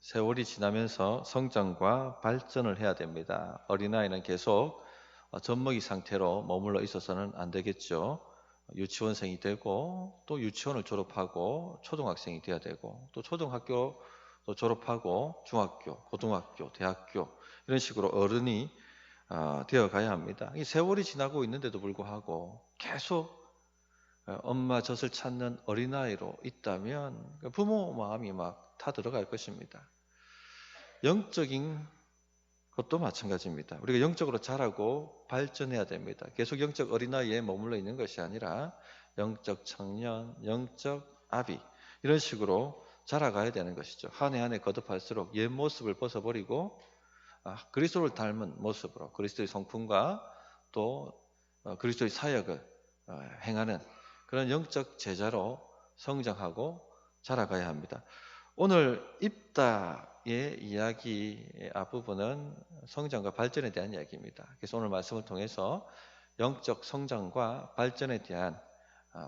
세월이 지나면서 성장과 발전을 해야 됩니다. 어린아이는 계속 젖먹이 상태로 머물러 있어서는 안 되겠죠. 유치원생이 되고 또 유치원을 졸업하고 초등학생이 돼야 되고 또 초등학교 또 졸업하고 중학교, 고등학교, 대학교 이런 식으로 어른이 되어 가야 합니다. 이 세월이 지나고 있는데도 불구하고 계속 엄마 젖을 찾는 어린아이로 있다면 부모 마음이 막 타들어갈 것입니다. 영적인 것도 마찬가지입니다. 우리가 영적으로 자라고 발전해야 됩니다. 계속 영적 어린아이에 머물러 있는 것이 아니라 영적 청년, 영적 아비 이런 식으로 자라가야 되는 것이죠. 한 해 한 해 거듭할수록 옛 모습을 벗어버리고 그리스도를 닮은 모습으로 그리스도의 성품과 또 그리스도의 사역을 행하는 그런 영적 제자로 성장하고 자라가야 합니다. 오늘 입다의 이야기 앞부분은 성장과 발전에 대한 이야기입니다. 그래서 오늘 말씀을 통해서 영적 성장과 발전에 대한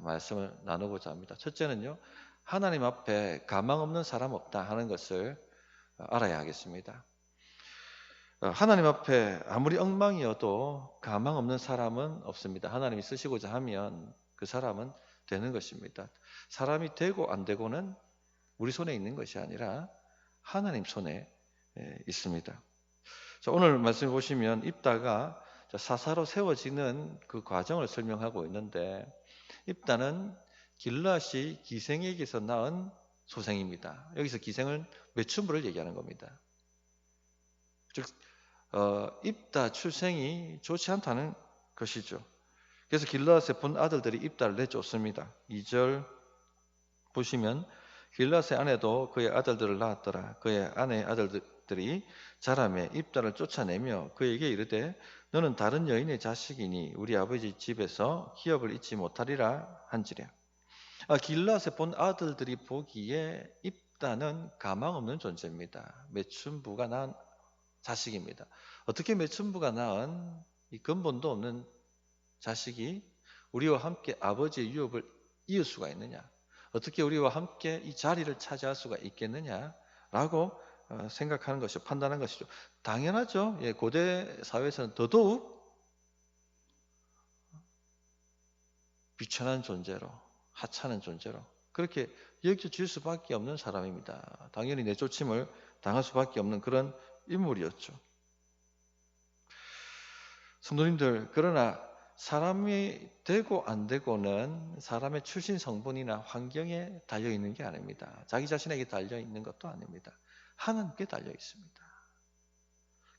말씀을 나누고자 합니다. 첫째는요, 하나님 앞에 가망 없는 사람 없다 하는 것을 알아야 하겠습니다. 하나님 앞에 아무리 엉망이어도 가망 없는 사람은 없습니다. 하나님이 쓰시고자 하면 그 사람은 되는 것입니다. 사람이 되고 안 되고는 우리 손에 있는 것이 아니라 하나님 손에 있습니다. 자, 오늘 말씀해 보시면 입다가 사사로 세워지는 그 과정을 설명하고 있는데 입다는 길앗이 기생에게서 낳은 소생입니다. 여기서 기생은 매춘부를 얘기하는 겁니다. 즉 입다 출생이 좋지 않다는 것이죠. 그래서 길앗의 본 아들들이 입다를 내쫓습니다. 2절 보시면 길앗의 아내도 그의 아들들을 낳았더라. 그의 아내의 아들들이 자라매 입다를 쫓아내며 그에게 이르되 너는 다른 여인의 자식이니 우리 아버지 집에서 기업을 잊지 못하리라 한지랴. 길앗의 본 아들들이 보기에 입다는 가망 없는 존재입니다. 매춘부가 낳은 자식입니다. 어떻게 매춘부가 낳은 이 근본도 없는 자식이 우리와 함께 아버지의 유업을 이을 수가 있느냐? 어떻게 우리와 함께 이 자리를 차지할 수가 있겠느냐라고 생각하는 것이죠. 판단하는 것이죠. 당연하죠. 예, 고대 사회에서는 더더욱 비천한 존재로, 하찮은 존재로 그렇게 여겨질 수밖에 없는 사람입니다. 당연히 내쫓임을 당할 수밖에 없는 그런 인물이었죠. 성도님들, 그러나 사람이 되고 안 되고는 사람의 출신 성분이나 환경에 달려 있는 게 아닙니다. 자기 자신에게 달려 있는 것도 아닙니다. 하나님께 달려 있습니다.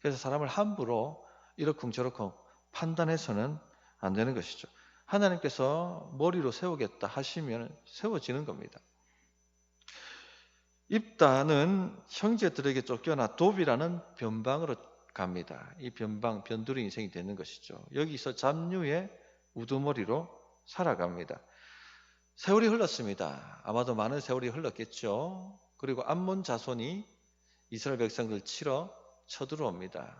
그래서 사람을 함부로 이러쿵저러쿵 판단해서는 안 되는 것이죠. 하나님께서 머리로 세우겠다 하시면 세워지는 겁니다. 입다는 형제들에게 쫓겨나 돕이라는 변방으로 갑니다. 이 변두리 인생이 되는 것이죠. 여기서 잡류의 우두머리로 살아갑니다. 세월이 흘렀습니다. 아마도 많은 세월이 흘렀겠죠. 그리고 암몬 자손이 이스라엘 백성들 치러 쳐들어옵니다.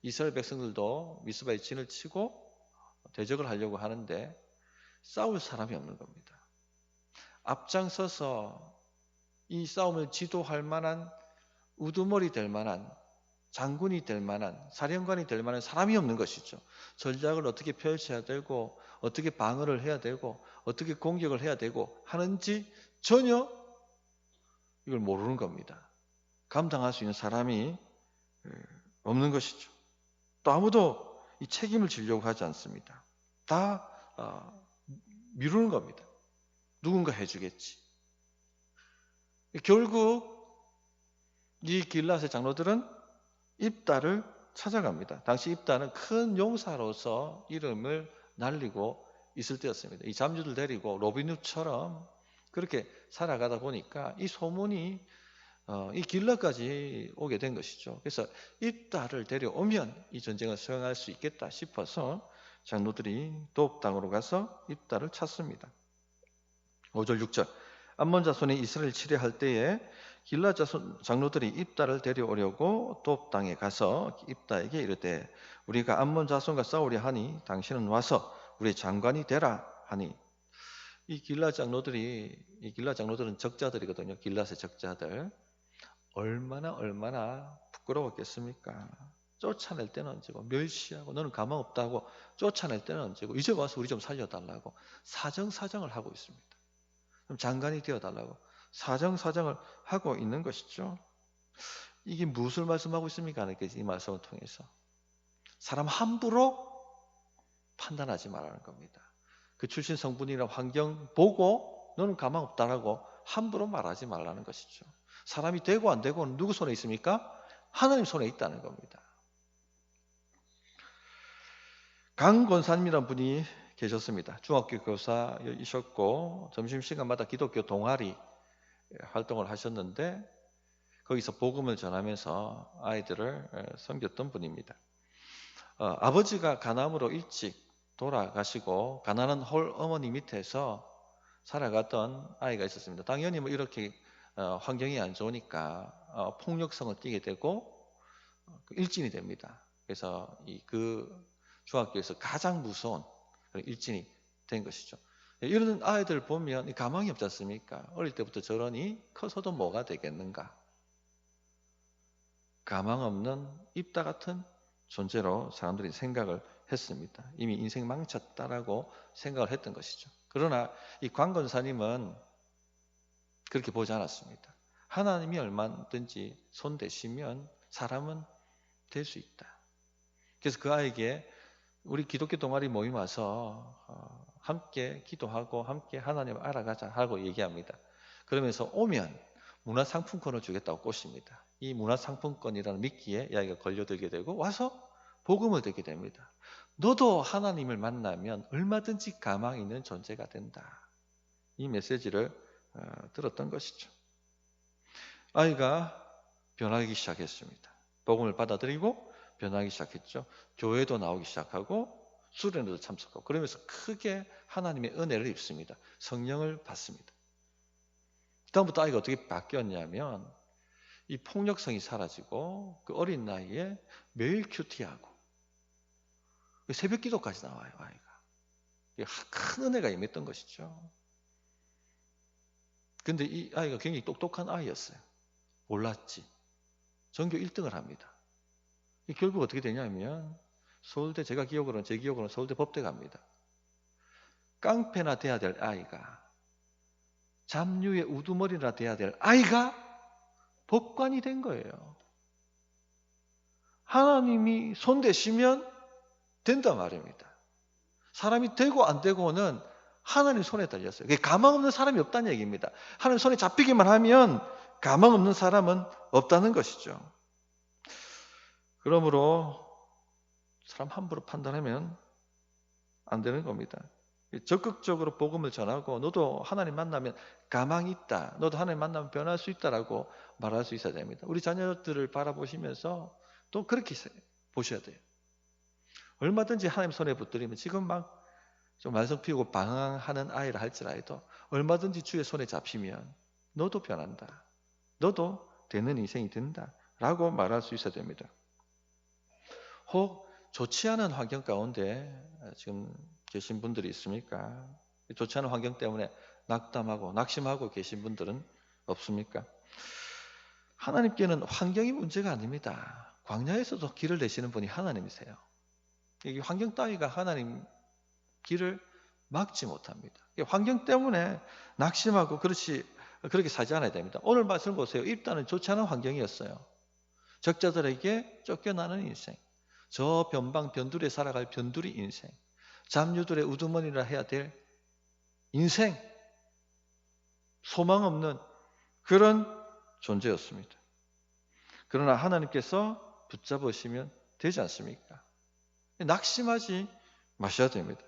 이스라엘 백성들도 미스바에 진을 치고 대적을 하려고 하는데 싸울 사람이 없는 겁니다. 앞장서서 이 싸움을 지도할 만한 우두머리 될 만한 장군이 될 만한 사령관이 될 만한 사람이 없는 것이죠. 전략을 어떻게 펼쳐야 되고 어떻게 방어를 해야 되고 어떻게 공격을 해야 되고 하는지 전혀 이걸 모르는 겁니다. 감당할 수 있는 사람이 없는 것이죠. 또 아무도 이 책임을 지려고 하지 않습니다. 다 미루는 겁니다. 누군가 해주겠지. 결국 이 길앗의 장로들은 입다를 찾아갑니다. 당시 입다는 큰 용사로서 이름을 날리고 있을 때였습니다. 이 잠주들 데리고 로빈훗처럼 그렇게 살아가다 보니까 이 소문이 이 길라까지 오게 된 것이죠. 그래서 입다를 데려오면 이 전쟁을 수행할 수 있겠다 싶어서 장로들이 돕당으로 가서 입다를 찾습니다. 5절 6절 암몬 자손이 이스라엘 치려할 때에 길라 장로들이 입다를 데려오려고 돕당에 가서 입다에게 이르되 우리가 암몬 자손과 싸우려 하니 당신은 와서 우리의 장관이 되라 하니 이 길라 장로들은 적자들이거든요. 길라의 적자들. 얼마나 부끄러웠겠습니까? 쫓아낼 때는 언제고, 멸시하고 너는 가망 없다고 쫓아낼 때는 언제고, 이제 와서 우리 좀 살려달라고 사정사정을 하고 있습니다. 그럼 장관이 되어달라고 사정사정을 하고 있는 것이죠. 이게 무엇을 말씀하고 있습니까? 이 말씀을 통해서 사람 함부로 판단하지 말라는 겁니다. 그 출신 성분이나 환경 보고 너는 가망 없다라고 함부로 말하지 말라는 것이죠. 사람이 되고 안 되고는 누구 손에 있습니까? 하나님 손에 있다는 겁니다. 강 권사님이라는 분이 계셨습니다. 중학교 교사이셨고 점심시간마다 기독교 동아리 활동을 하셨는데 거기서 복음을 전하면서 아이들을 섬겼던 분입니다. 아버지가 간암으로 일찍 돌아가시고 가난한 홀 어머니 밑에서 살아갔던 아이가 있었습니다. 당연히 뭐 이렇게 환경이 안 좋으니까 폭력성을 띠게 되고 일진이 됩니다. 그래서 그 중학교에서 가장 무서운 일진이 된 것이죠. 이런 아이들 보면 가망이 없지 않습니까? 어릴 때부터 저러니 커서도 뭐가 되겠는가? 가망 없는 입다 같은 존재로 사람들이 생각을 했습니다. 이미 인생 망쳤다라고 생각을 했던 것이죠. 그러나 이 광권사님은 그렇게 보지 않았습니다. 하나님이 얼마든지 손 대시면 사람은 될 수 있다. 그래서 그 아이에게 우리 기독교 동아리 모임 와서 함께 기도하고 함께 하나님을 알아가자 하고 얘기합니다. 그러면서 오면 문화상품권을 주겠다고 꼬십니다. 이 문화상품권이라는 미끼에 이 아이가 걸려들게 되고 와서 복음을 듣게 됩니다. 너도 하나님을 만나면 얼마든지 가망 있는 존재가 된다. 이 메시지를 들었던 것이죠. 아이가 변하기 시작했습니다. 복음을 받아들이고 변하기 시작했죠. 교회도 나오기 시작하고 수련회도 참석하고 그러면서 크게 하나님의 은혜를 입습니다. 성령을 받습니다. 그다음부터 아이가 어떻게 바뀌었냐면 이 폭력성이 사라지고 그 어린 나이에 매일 큐티하고 새벽 기도까지 나와요. 아이가 큰 은혜가 임했던 것이죠. 근데 이 아이가 굉장히 똑똑한 아이였어요. 몰랐지. 전교 1등을 합니다. 결국 어떻게 되냐면 서울대 제 기억으로는 서울대 법대 갑니다. 깡패나 돼야 될 아이가 잡류의 우두머리나 돼야 될 아이가 법관이 된 거예요. 하나님이 손대시면 된단 말입니다. 사람이 되고 안 되고는 하나님 손에 달렸어요. 가망 없는 사람이 없다는 얘기입니다. 하나님 손에 잡히기만 하면 가망 없는 사람은 없다는 것이죠. 그러므로 사람 함부로 판단하면 안 되는 겁니다. 적극적으로 복음을 전하고 너도 하나님 만나면 가망이 있다. 너도 하나님 만나면 변할 수 있다라고 말할 수 있어야 됩니다. 우리 자녀들을 바라보시면서 또 그렇게 보셔야 돼요. 얼마든지 하나님 손에 붙들리면 지금 막 좀 말썽 피우고 방황하는 아이라 할지라도 얼마든지 주의 손에 잡히면 너도 변한다. 너도 되는 인생이 된다. 라고 말할 수 있어야 됩니다. 혹 좋지 않은 환경 가운데 지금 계신 분들이 있습니까? 좋지 않은 환경 때문에 낙담하고 낙심하고 계신 분들은 없습니까? 하나님께는 환경이 문제가 아닙니다. 광야에서도 길을 내시는 분이 하나님이세요. 이 환경 따위가 하나님 길을 막지 못합니다. 환경 때문에 낙심하고 그렇게 살지 않아야 됩니다. 오늘 말씀 보세요. 입다는 좋지 않은 환경이었어요. 적자들에게 쫓겨나는 인생, 저 변방 변두리에 살아갈 변두리 인생, 잡류들의 우두머니라 해야 될 인생, 소망 없는 그런 존재였습니다. 그러나 하나님께서 붙잡으시면 되지 않습니까? 낙심하지 마셔야 됩니다.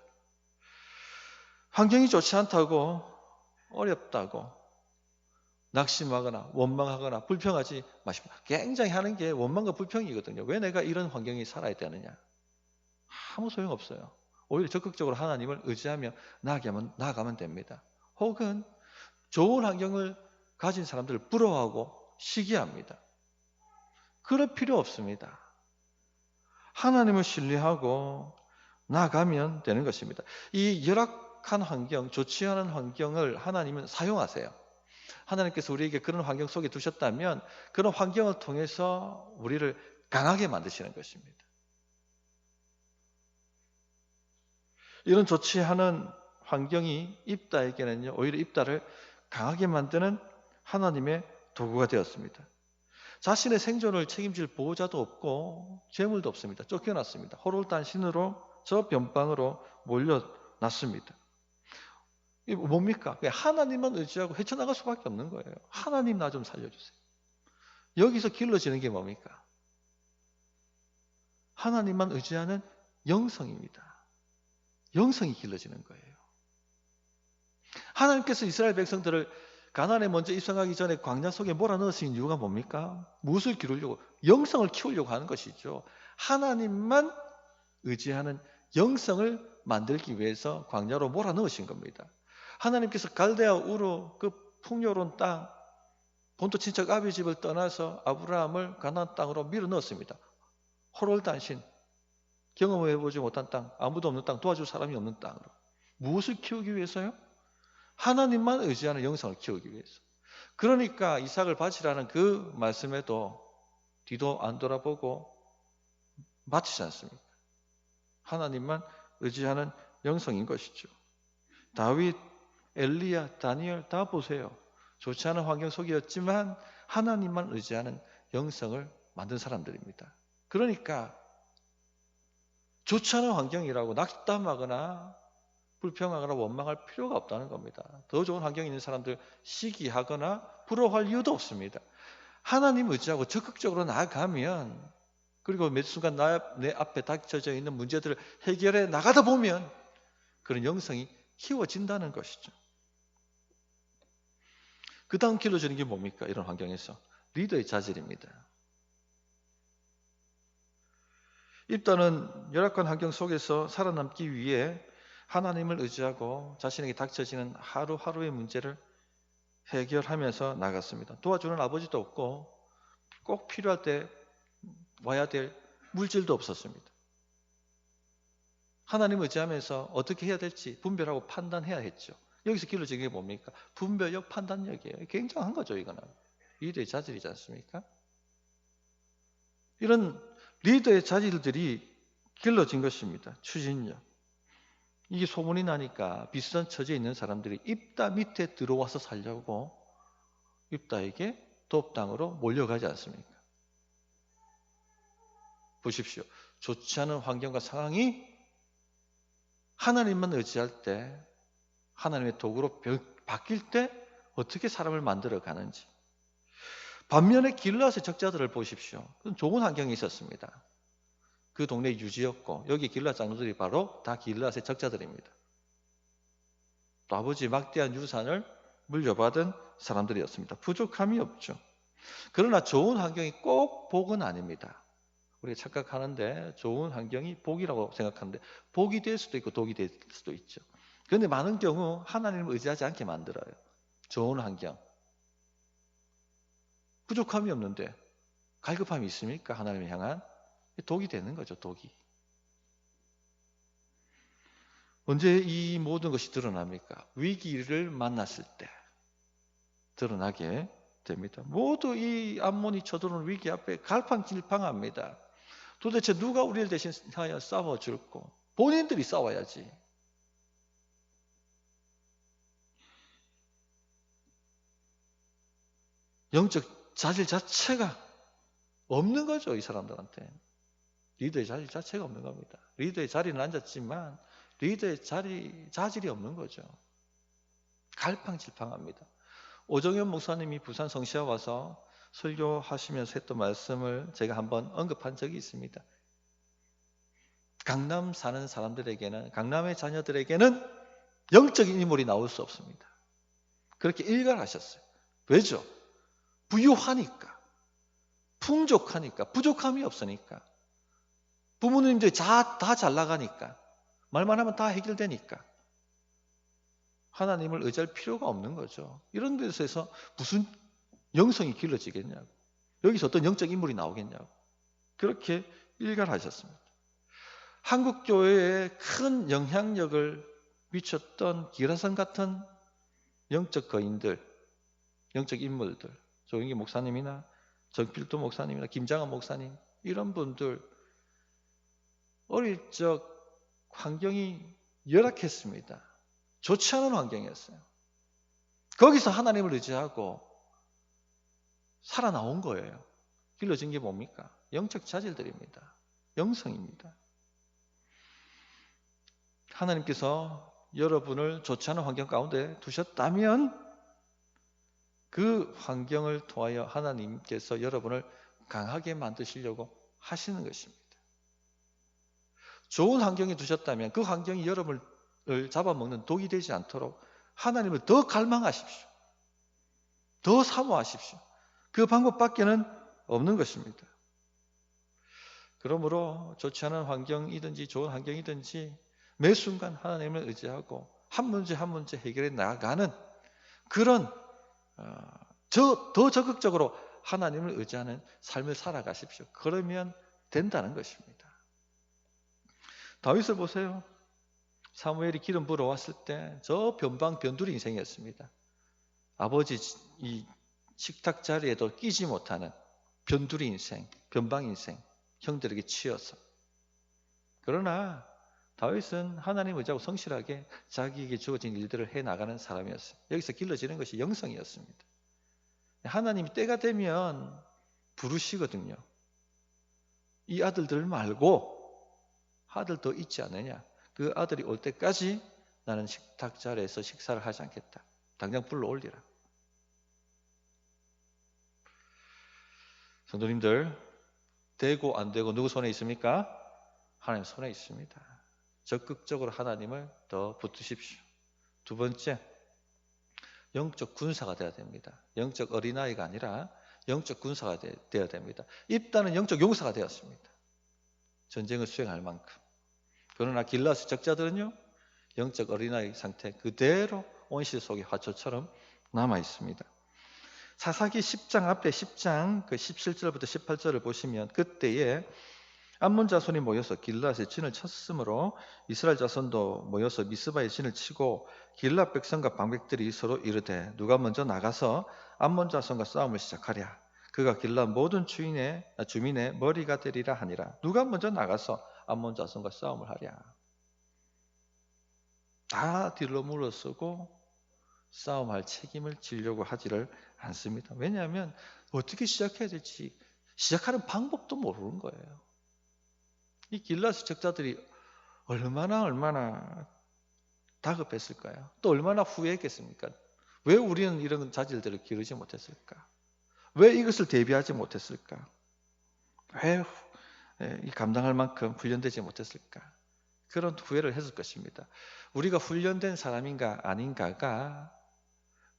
환경이 좋지 않다고 어렵다고 낙심하거나 원망하거나 불평하지 마십니다. 굉장히 하는 게 원망과 불평이거든요. 왜 내가 이런 환경에 살아야 되느냐? 아무 소용없어요. 오히려 적극적으로 하나님을 의지하며 나아가면 됩니다. 혹은 좋은 환경을 가진 사람들을 부러워하고 시기합니다. 그럴 필요 없습니다. 하나님을 신뢰하고 나아가면 되는 것입니다. 이 열악한 환경, 좋지 않은 환경을 하나님은 사용하세요. 하나님께서 우리에게 그런 환경 속에 두셨다면 그런 환경을 통해서 우리를 강하게 만드시는 것입니다. 이런 좋지 않은 환경이 입다에게는요, 오히려 입다를 강하게 만드는 하나님의 도구가 되었습니다. 자신의 생존을 책임질 보호자도 없고 재물도 없습니다. 쫓겨났습니다. 호롤단신으로 저 변방으로 몰려났습니다. 이게 뭡니까? 하나님만 의지하고 헤쳐나갈 수밖에 없는 거예요. 하나님 나 좀 살려주세요. 여기서 길러지는 게 뭡니까? 하나님만 의지하는 영성입니다. 영성이 길러지는 거예요. 하나님께서 이스라엘 백성들을 가나안에 먼저 입성하기 전에 광야 속에 몰아넣으신 이유가 뭡니까? 무엇을 기르려고? 영성을 키우려고 하는 것이죠. 하나님만 의지하는 영성을 만들기 위해서 광야로 몰아넣으신 겁니다. 하나님께서 갈대아 우르 그 풍요로운 땅, 본토 친척 아비 집을 떠나서 아브라함을 가나안 땅으로 밀어넣었습니다. 호롤단신, 경험해보지 못한 땅, 아무도 없는 땅, 도와줄 사람이 없는 땅으로. 무엇을 키우기 위해서요? 하나님만 의지하는 영성을 키우기 위해서. 그러니까 이삭을 바치라는 그 말씀에도 뒤도 안 돌아보고 마치지 않습니까? 하나님만 의지하는 영성인 것이죠. 다윗, 엘리야, 다니엘 다 보세요. 좋지 않은 환경 속이었지만 하나님만 의지하는 영성을 만든 사람들입니다. 그러니까 좋지 않은 환경이라고 낙담하거나 불평하거나 원망할 필요가 없다는 겁니다. 더 좋은 환경에 있는 사람들 시기하거나 부러워할 이유도 없습니다. 하나님 의지하고 적극적으로 나아가면, 그리고 매 순간 내 앞에 닥쳐져 있는 문제들을 해결해 나가다 보면 그런 영성이 키워진다는 것이죠. 그 다음 길러지는 게 뭡니까? 이런 환경에서 리더의 자질입니다. 입다는 열악한 환경 속에서 살아남기 위해 하나님을 의지하고 자신에게 닥쳐지는 하루하루의 문제를 해결하면서 나갔습니다. 도와주는 아버지도 없고 꼭 필요할 때 와야 될 물질도 없었습니다. 하나님을 의지하면서 어떻게 해야 될지 분별하고 판단해야 했죠. 여기서 길러지는 게 뭡니까? 분별력, 판단력이에요. 굉장한 거죠, 이거는. 리더의 자질이지 않습니까? 이런 리더의 자질들이 길러진 것입니다. 추진력. 이게 소문이 나니까 비슷한 처지에 있는 사람들이 입다 밑에 들어와서 살려고 입다에게 도읍당으로 몰려가지 않습니까? 보십시오. 좋지 않은 환경과 상황이 하나님만 의지할 때, 하나님의 도구로 바뀔 때 어떻게 사람을 만들어 가는지. 반면에 길르앗의 적자들을 보십시오. 그건 좋은 환경에 있었습니다. 그 동네 유지였고 여기 길르앗 장로들이 바로 다 길르앗의 적자들입니다. 또 아버지 막대한 유산을 물려받은 사람들이었습니다. 부족함이 없죠. 그러나 좋은 환경이 꼭 복은 아닙니다. 우리가 착각하는데 좋은 환경이 복이라고 생각하는데 복이 될 수도 있고 독이 될 수도 있죠. 그런데 많은 경우 하나님을 의지하지 않게 만들어요. 좋은 환경. 부족함이 없는데 갈급함이 있습니까? 하나님을 향한 독이 되는 거죠. 독이. 언제 이 모든 것이 드러납니까? 위기를 만났을 때 드러나게 됩니다. 모두 이 암몬이 쳐들어오는 위기 앞에 갈팡질팡합니다. 도대체 누가 우리를 대신하여 싸워줄고? 본인들이 싸워야지. 영적 자질 자체가 없는 거죠, 이 사람들한테. 리더의 자질 자체가 없는 겁니다. 리더의 자리는 앉았지만 리더의 자질이 없는 거죠. 갈팡질팡합니다. 오정현 목사님이 부산 성시에 와서 설교하시면서 했던 말씀을 제가 한번 언급한 적이 있습니다. 강남 사는 사람들에게는, 강남의 자녀들에게는 영적인 인물이 나올 수 없습니다. 그렇게 일갈하셨어요. 왜죠? 부유하니까, 풍족하니까, 부족함이 없으니까, 부모님들이 다 잘 나가니까, 말만 하면 다 해결되니까 하나님을 의지할 필요가 없는 거죠. 이런 데서 무슨 영성이 길러지겠냐고, 여기서 어떤 영적 인물이 나오겠냐고 그렇게 일갈하셨습니다. 한국 교회에 큰 영향력을 미쳤던 기라성 같은 영적 거인들, 영적 인물들, 조영기 목사님이나 정필도 목사님이나 김장한 목사님, 이런 분들 어릴 적 환경이 열악했습니다. 좋지 않은 환경이었어요. 거기서 하나님을 의지하고 살아나온 거예요. 길러진 게 뭡니까? 영적 자질들입니다. 영성입니다. 하나님께서 여러분을 좋지 않은 환경 가운데 두셨다면 그 환경을 통하여 하나님께서 여러분을 강하게 만드시려고 하시는 것입니다. 좋은 환경에 두셨다면 그 환경이 여러분을 잡아먹는 독이 되지 않도록 하나님을 더 갈망하십시오. 더 사모하십시오. 그 방법밖에는 없는 것입니다. 그러므로 좋지 않은 환경이든지 좋은 환경이든지 매 순간 하나님을 의지하고 한 문제 한 문제 해결해 나가는 그런 더 적극적으로 하나님을 의지하는 삶을 살아가십시오. 그러면 된다는 것입니다. 다윗을 보세요. 사무엘이 기름 부어 왔을 때 저 변두리 인생이었습니다. 아버지 이 식탁 자리에도 끼지 못하는 변두리 인생, 변방 인생, 형들에게 치여서. 그러나 다윗은 하나님 의지하고 성실하게 자기에게 주어진 일들을 해나가는 사람이었어요. 여기서 길러지는 것이 영성이었습니다. 하나님이 때가 되면 부르시거든요. 이 아들들 말고 아들 더 있지 않느냐? 그 아들이 올 때까지 나는 식탁 자리에서 식사를 하지 않겠다. 당장 불러 올리라. 성도님들, 되고 안 되고 누구 손에 있습니까? 하나님 손에 있습니다. 적극적으로 하나님을 더 붙드십시오. 두 번째, 영적 군사가 되어야 됩니다. 영적 어린아이가 아니라 영적 군사가 되어야 됩니다. 입다는 영적 용사가 되었습니다. 전쟁을 수행할 만큼. 그러나 길라스 적자들은요, 영적 어린아이 상태 그대로 온실 속의 화초처럼 남아 있습니다. 사사기 10장 앞에 10장 그 17절부터 18절을 보시면 그때에 암몬 자손이 모여서 길라스에 진을 쳤으므로 이스라엘 자손도 모여서 미스바에 진을 치고 길라 백성과 방백들이 서로 이르되 누가 먼저 나가서 암몬 자손과 싸움을 시작하랴. 그가 길라 모든 주민의 머리가 되리라 하니라. 누가 먼저 나가서 암몬 자손과 싸움을 하랴. 다 뒤로 물러서고 싸움할 책임을 지려고 하지를 않습니다. 왜냐하면 어떻게 시작해야 될지 시작하는 방법도 모르는 거예요. 이 길라스 적자들이 얼마나 다급했을까요? 또 얼마나 후회했겠습니까? 왜 우리는 이런 자질들을 기르지 못했을까? 왜 이것을 대비하지 못했을까? 왜 감당할 만큼 훈련되지 못했을까? 그런 후회를 했을 것입니다. 우리가 훈련된 사람인가 아닌가가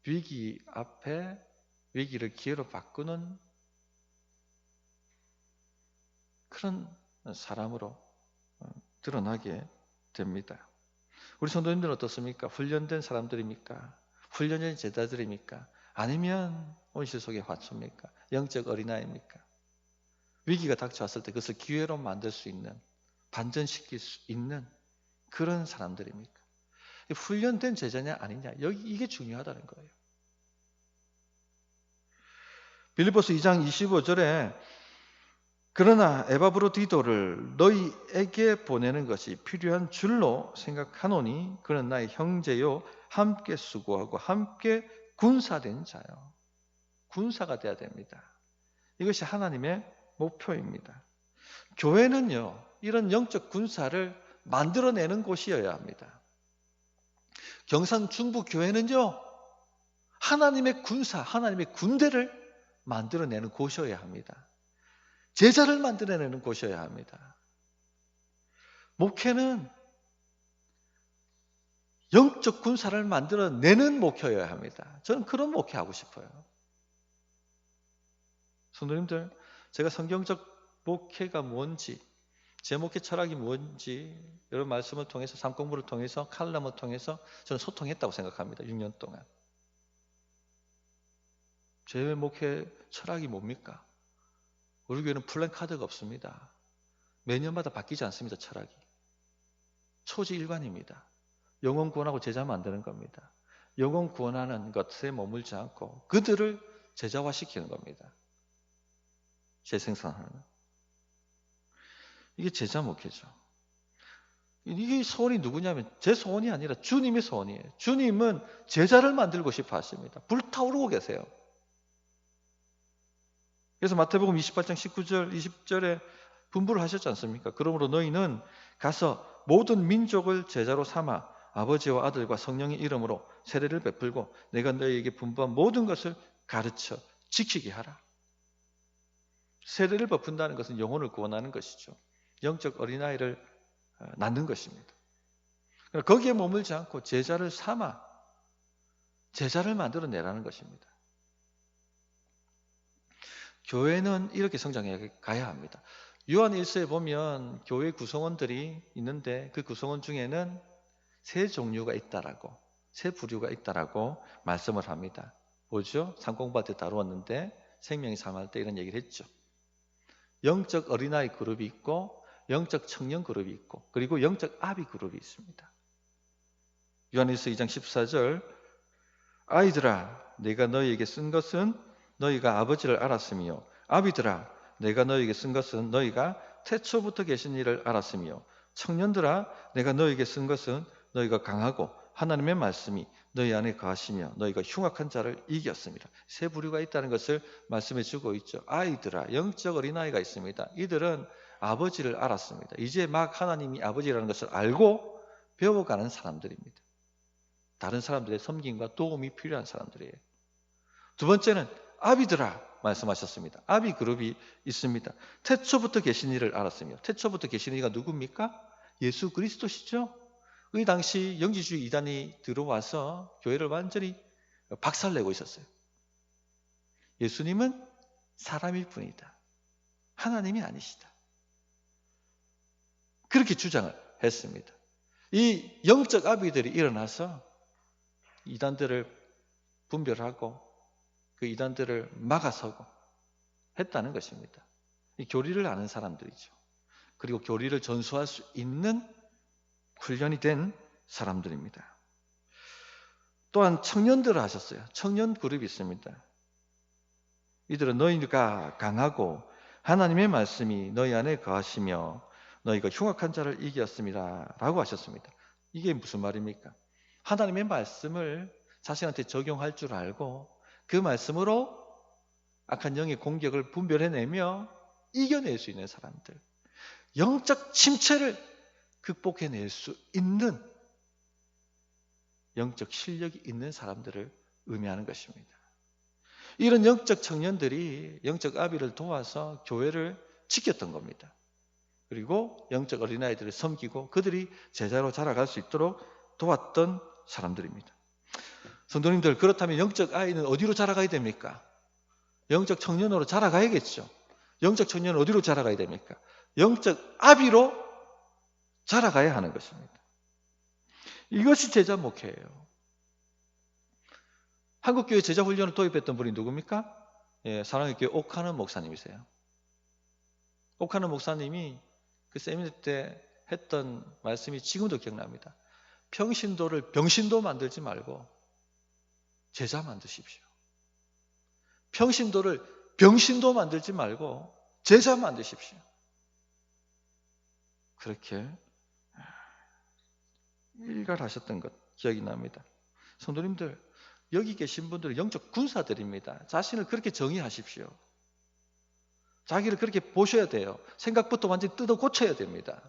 위기 앞에 위기를 기회로 바꾸는 그런 사람으로 드러나게 됩니다. 우리 성도님들은 어떻습니까? 훈련된 사람들입니까? 훈련된 제자들입니까? 아니면 온실 속의 화초입니까? 영적 어린아이입니까? 위기가 닥쳐왔을 때 그것을 기회로 만들 수 있는, 반전시킬 수 있는 그런 사람들입니까? 훈련된 제자냐 아니냐, 이게 중요하다는 거예요. 빌립보서 2장 25절에 그러나 에바브로디도를 너희에게 보내는 것이 필요한 줄로 생각하노니 그는 나의 형제요 함께 수고하고 함께 군사된 자요. 군사가 돼야 됩니다. 이것이 하나님의 목표입니다. 교회는요, 이런 영적 군사를 만들어내는 곳이어야 합니다. 경상 중부 교회는요, 하나님의 군사, 하나님의 군대를 만들어내는 곳이어야 합니다. 제자를 만들어내는 곳이어야 합니다. 목회는 영적 군사를 만들어내는 목회여야 합니다. 저는 그런 목회하고 싶어요. 성도님들, 제가 성경적 목회가 뭔지, 제 목회 철학이 뭔지 여러 말씀을 통해서, 삶 공부를 통해서, 칼럼을 통해서 저는 소통했다고 생각합니다. 6년 동안. 제 목회 철학이 뭡니까? 우리 교회는 플랜카드가 없습니다. 매년마다 바뀌지 않습니다. 철학이. 초지일관입니다. 영혼 구원하고 제자 만드는 겁니다. 영혼 구원하는 것에 머물지 않고 그들을 제자화시키는 겁니다. 재생산하는. 이게 제자 목회죠. 이게 소원이 누구냐면 제 소원이 아니라 주님의 소원이에요. 주님은 제자를 만들고 싶어 하십니다. 불타오르고 계세요. 그래서 마태복음 28장 19절 20절에 분부를 하셨지 않습니까? 그러므로 너희는 가서 모든 민족을 제자로 삼아 아버지와 아들과 성령의 이름으로 세례를 베풀고 내가 너희에게 분부한 모든 것을 가르쳐 지키게 하라. 세례를 베푼다는 것은 영혼을 구원하는 것이죠. 영적 어린아이를 낳는 것입니다. 거기에 머물지 않고 제자를 삼아 제자를 만들어내라는 것입니다. 교회는 이렇게 성장해 가야 합니다. 요한 1서에 보면 교회 구성원들이 있는데 그 구성원 중에는 세 종류가 있다라고, 세 부류가 있다라고 말씀을 합니다. 뭐죠? 상공부할 때 다루었는데 생명이 삶할 때 이런 얘기를 했죠. 영적 어린아이 그룹이 있고 영적 청년 그룹이 있고 그리고 영적 아비 그룹이 있습니다. 요한일서 2장 14절 아이들아 내가 너희에게 쓴 것은 너희가 아버지를 알았으며 아비들아 내가 너희에게 쓴 것은 너희가 태초부터 계신 이를 알았으며 청년들아 내가 너희에게 쓴 것은 너희가 강하고 하나님의 말씀이 너희 안에 거하시며 너희가 흉악한 자를 이겼습니다. 세 부류가 있다는 것을 말씀해 주고 있죠. 아이들아 영적 어린아이가 있습니다. 이들은 아버지를 알았습니다. 이제 막 하나님이 아버지라는 것을 알고 배워가는 사람들입니다. 다른 사람들의 섬김과 도움이 필요한 사람들이에요. 두 번째는 아비들아 말씀하셨습니다. 아비 그룹이 있습니다. 태초부터 계신 이를 알았으며 태초부터 계신 이가 누굽니까? 예수 그리스도시죠. 그 당시 영지주의 이단이 들어와서 교회를 완전히 박살내고 있었어요. 예수님은 사람일 뿐이다. 하나님이 아니시다. 그렇게 주장을 했습니다. 이 영적 아비들이 일어나서 이단들을 분별하고 그 이단들을 막아서고 했다는 것입니다. 이 교리를 아는 사람들이죠. 그리고 교리를 전수할 수 있는 훈련이 된 사람들입니다. 또한 청년들을 하셨어요. 청년 그룹이 있습니다. 이들은 너희가 강하고 하나님의 말씀이 너희 안에 거하시며 너희가 흉악한 자를 이겼습니다 라고 하셨습니다. 이게 무슨 말입니까? 하나님의 말씀을 자신한테 적용할 줄 알고 그 말씀으로 악한 영의 공격을 분별해내며 이겨낼 수 있는 사람들, 영적 침체를 극복해낼 수 있는 영적 실력이 있는 사람들을 의미하는 것입니다. 이런 영적 청년들이 영적 아비를 도와서 교회를 지켰던 겁니다. 그리고 영적 어린아이들을 섬기고 그들이 제자로 자라갈 수 있도록 도왔던 사람들입니다. 성도님들, 그렇다면 영적 아이는 어디로 자라가야 됩니까? 영적 청년으로 자라가야겠죠. 영적 청년은 어디로 자라가야 됩니까? 영적 아비로 자라가야 하는 것입니다. 이것이 제자 목회예요. 한국교회 제자 훈련을 도입했던 분이 누굽니까? 사랑의 교회 옥하는 목사님이세요. 옥하는 목사님이 그 세미나 때 했던 말씀이 지금도 기억납니다. 평신도를 병신도 만들지 말고 제자 만드십시오. 평신도를 병신도 만들지 말고 제자 만드십시오. 그렇게 일갈하셨던 것 기억이 납니다. 성도님들, 여기 계신 분들은 영적 군사들입니다. 자신을 그렇게 정의하십시오. 자기를 그렇게 보셔야 돼요. 생각부터 완전히 뜯어 고쳐야 됩니다.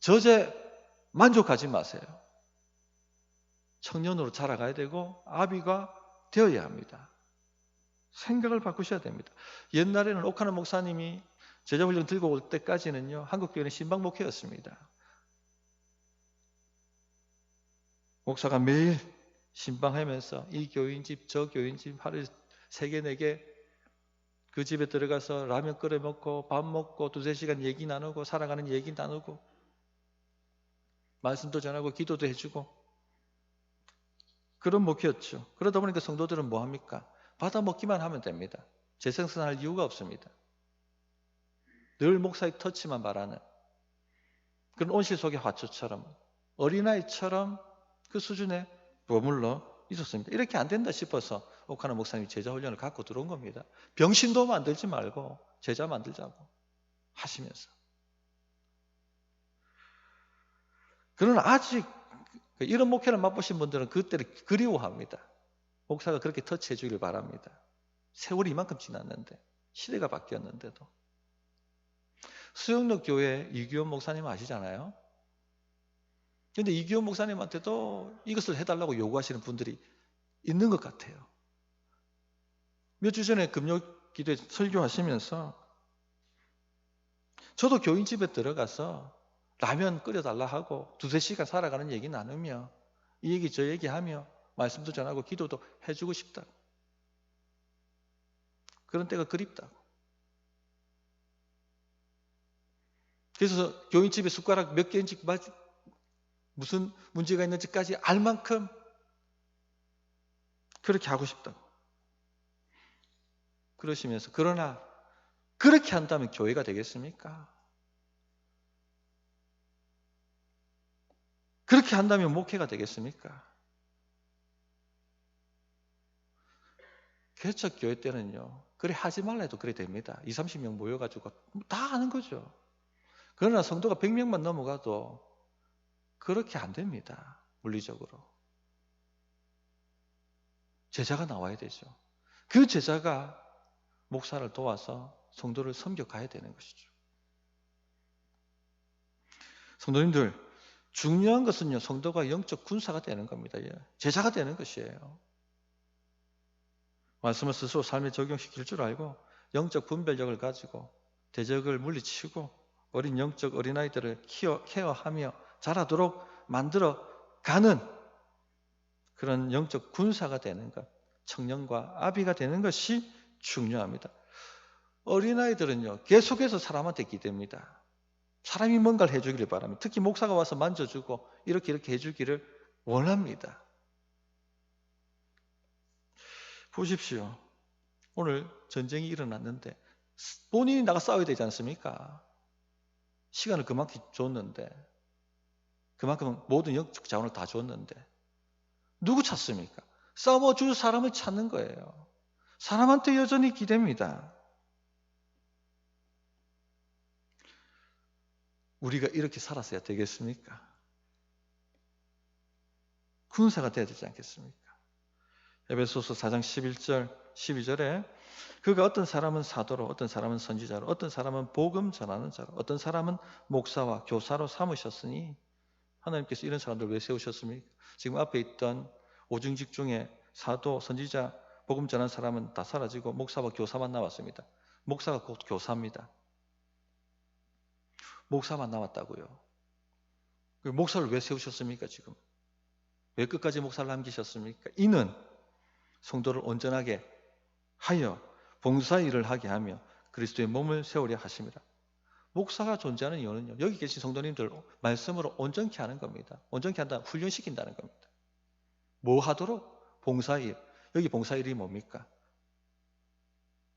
저제 만족하지 마세요. 청년으로 자라가야 되고 아비가 되어야 합니다. 생각을 바꾸셔야 됩니다. 옛날에는 옥하는 목사님이 제자훈련 들고 올 때까지는요, 한국교회는 신방목회였습니다. 목사가 매일 신방하면서 이 교인 집, 저 교인 집 하루에 3개, 4개 그 집에 들어가서 라면 끓여 먹고 밥 먹고 2-3시간 얘기 나누고 살아가는 얘기 나누고 말씀도 전하고 기도도 해주고 그런 목회였죠. 그러다 보니까 성도들은 뭐합니까? 받아 먹기만 하면 됩니다. 재생산할 이유가 없습니다. 늘 목사의 터치만 바라는 그런 온실 속의 화초처럼 어린아이처럼 그 수준에 머물러 있었습니다. 이렇게 안 된다 싶어서 오카나 목사님이 제자 훈련을 갖고 들어온 겁니다. 병신도 만들지 말고 제자 만들자고 하시면서. 그러나 아직 이런 목회를 맛보신 분들은 그때를 그리워합니다. 목사가 그렇게 터치해 주기를 바랍니다. 세월이 이만큼 지났는데, 시대가 바뀌었는데도. 수영록 교회 이규원 목사님 아시잖아요? 근데 이규원 목사님한테도 이것을 해달라고 요구하시는 분들이 있는 것 같아요. 몇 주 전에 금요 기도에 설교하시면서 저도 교인집에 들어가서 라면 끓여달라 하고 두세 시간 살아가는 얘기 나누며 이 얘기 저 얘기하며 말씀도 전하고 기도도 해주고 싶다고. 그런 때가 그립다고. 그래서 교인집에 숟가락 몇 개인지 무슨 문제가 있는지까지 알 만큼 그렇게 하고 싶다고. 그러시면서 그러나 그렇게 한다면 교회가 되겠습니까? 그렇게 한다면 목회가 되겠습니까? 개척 교회 때는요. 그래 하지 말라 해도 그래 됩니다. 20, 30명 모여가지고 다 하는 거죠. 그러나 성도가 100명만 넘어가도 그렇게 안 됩니다. 물리적으로. 제자가 나와야 되죠. 그 제자가 목사를 도와서 성도를 섬겨 가야 되는 것이죠. 성도님들, 중요한 것은요, 성도가 영적 군사가 되는 겁니다. 제자가 되는 것이에요. 말씀을 스스로 삶에 적용시킬 줄 알고 영적 분별력을 가지고 대적을 물리치고 어린 영적 어린아이들을 케어하며 자라도록 만들어 가는 그런 영적 군사가 되는 것, 청년과 아비가 되는 것이 중요합니다. 어린아이들은요, 계속해서 사람한테 기댑니다. 사람이 뭔가를 해주기를 바랍니다. 특히 목사가 와서 만져주고 이렇게 해주기를 원합니다. 보십시오. 오늘 전쟁이 일어났는데 본인이 나가 싸워야 되지 않습니까? 시간을 그만큼 줬는데 그만큼 모든 영적 자원을 다 줬는데 누구 찾습니까? 싸워줄 사람을 찾는 거예요. 사람한테 여전히 기댑니다. 우리가 이렇게 살았어야 되겠습니까? 군사가 돼야 되지 않겠습니까? 에베소서 4장 11절, 12절에 그가 어떤 사람은 사도로, 어떤 사람은 선지자로, 어떤 사람은 복음 전하는 자로, 어떤 사람은 목사와 교사로 삼으셨으니 하나님께서 이런 사람들 왜 세우셨습니까? 지금 앞에 있던 오중직 중에 사도, 선지자, 복음 전하는 사람은 다 사라지고 목사와 교사만 남았습니다. 목사가 곧 교사입니다. 목사만 남았다고요. 목사를 왜 세우셨습니까, 지금? 왜 끝까지 목사를 남기셨습니까? 이는 성도를 온전하게 하여 봉사일을 하게 하며 그리스도의 몸을 세우려 하십니다. 목사가 존재하는 이유는요, 여기 계신 성도님들 말씀으로 온전케 하는 겁니다. 온전케 한다, 훈련시킨다는 겁니다. 뭐 하도록? 봉사일. 여기 봉사일이 뭡니까?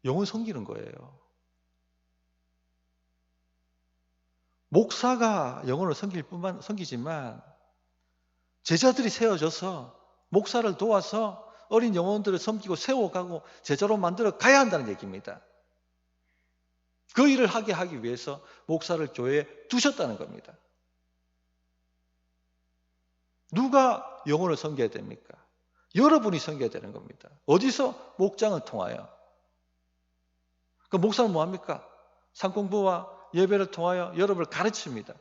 영혼 섬기는 거예요. 목사가 영혼을 섬기지만 제자들이 세워져서 목사를 도와서 어린 영혼들을 섬기고 세워가고 제자로 만들어 가야 한다는 얘기입니다. 그 일을 하기 위해서 목사를 교회에 두셨다는 겁니다. 누가 영혼을 섬겨야 됩니까? 여러분이 섬겨야 되는 겁니다. 어디서? 목장을 통하여. 그 목사는 뭐합니까? 상공부와 예배를 통하여 여러분을 가르칩니다.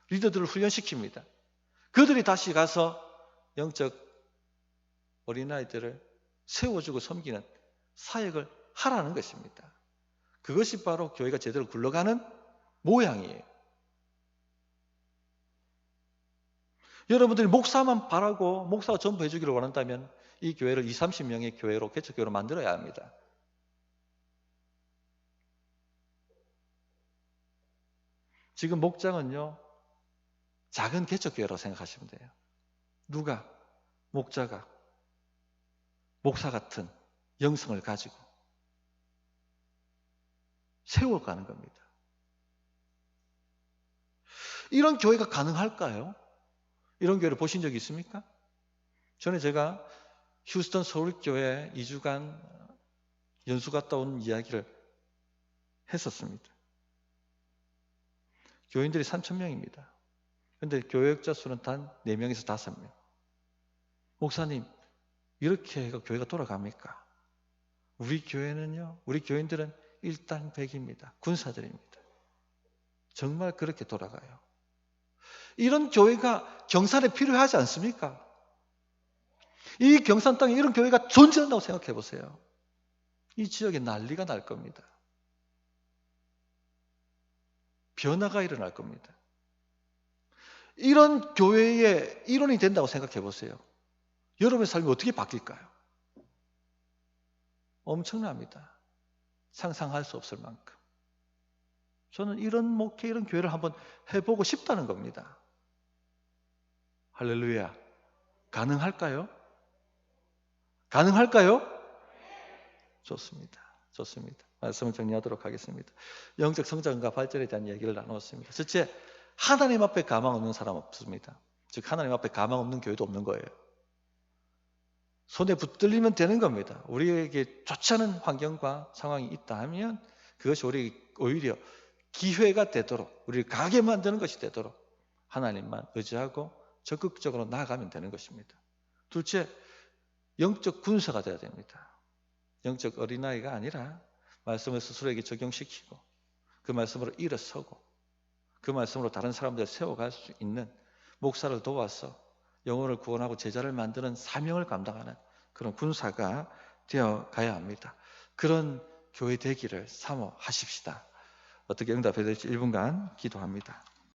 리더들을 훈련시킵니다. 그들이 다시 가서 영적 어린아이들을 세워주고 섬기는 사역을 하라는 것입니다. 그것이 바로 교회가 제대로 굴러가는 모양이에요. 여러분들이 목사만 바라고 목사가 전부 해주기를 원한다면 이 교회를 20, 30명의 교회로, 개척교회로 만들어야 합니다. 지금 목장은요, 작은 개척교회라고 생각하시면 돼요. 누가? 목자가 목사 같은 영성을 가지고 세워가는 겁니다. 이런 교회가 가능할까요? 이런 교회를 보신 적이 있습니까? 전에 제가 휴스턴 서울교회 2주간 연수 갔다 온 이야기를 했었습니다. 교인들이 3,000명입니다. 그런데 교역자 수는 단 4명에서 5명. 목사님, 이렇게 해서 교회가 돌아갑니까? 우리 교회는요, 우리 교인들은 일당백입니다. 군사들입니다. 정말 그렇게 돌아가요. 이런 교회가 경산에 필요하지 않습니까? 이 경산 땅에 이런 교회가 존재한다고 생각해 보세요. 이 지역에 난리가 날 겁니다. 변화가 일어날 겁니다. 이런 교회의 일원이 된다고 생각해 보세요. 여러분의 삶이 어떻게 바뀔까요? 엄청납니다. 상상할 수 없을 만큼. 저는 이런 목회, 이런 교회를 한번 해보고 싶다는 겁니다. 할렐루야. 가능할까요? 가능할까요? 좋습니다. 좋습니다. 말씀을 정리하도록 하겠습니다. 영적 성장과 발전에 대한 얘기를 나누었습니다. 첫째, 하나님 앞에 가망 없는 사람 없습니다. 즉 하나님 앞에 가망 없는 교회도 없는 거예요. 손에 붙들리면 되는 겁니다. 우리에게 좋지 않은 환경과 상황이 있다 하면 그것이 우리 오히려 기회가 되도록, 우리를 가게 만드는 것이 되도록 하나님만 의지하고 적극적으로 나아가면 되는 것입니다. 둘째, 영적 군사가 되어야 됩니다. 영적 어린아이가 아니라 말씀을 스스로에게 적용시키고 그 말씀으로 일어서고 그 말씀으로 다른 사람들을 세워갈 수 있는 목사를 도와서 영혼을 구원하고 제자를 만드는 사명을 감당하는 그런 군사가 되어 가야 합니다. 그런 교회 되기를 사모하십시다. 어떻게 응답해 될지 1분간 기도합니다.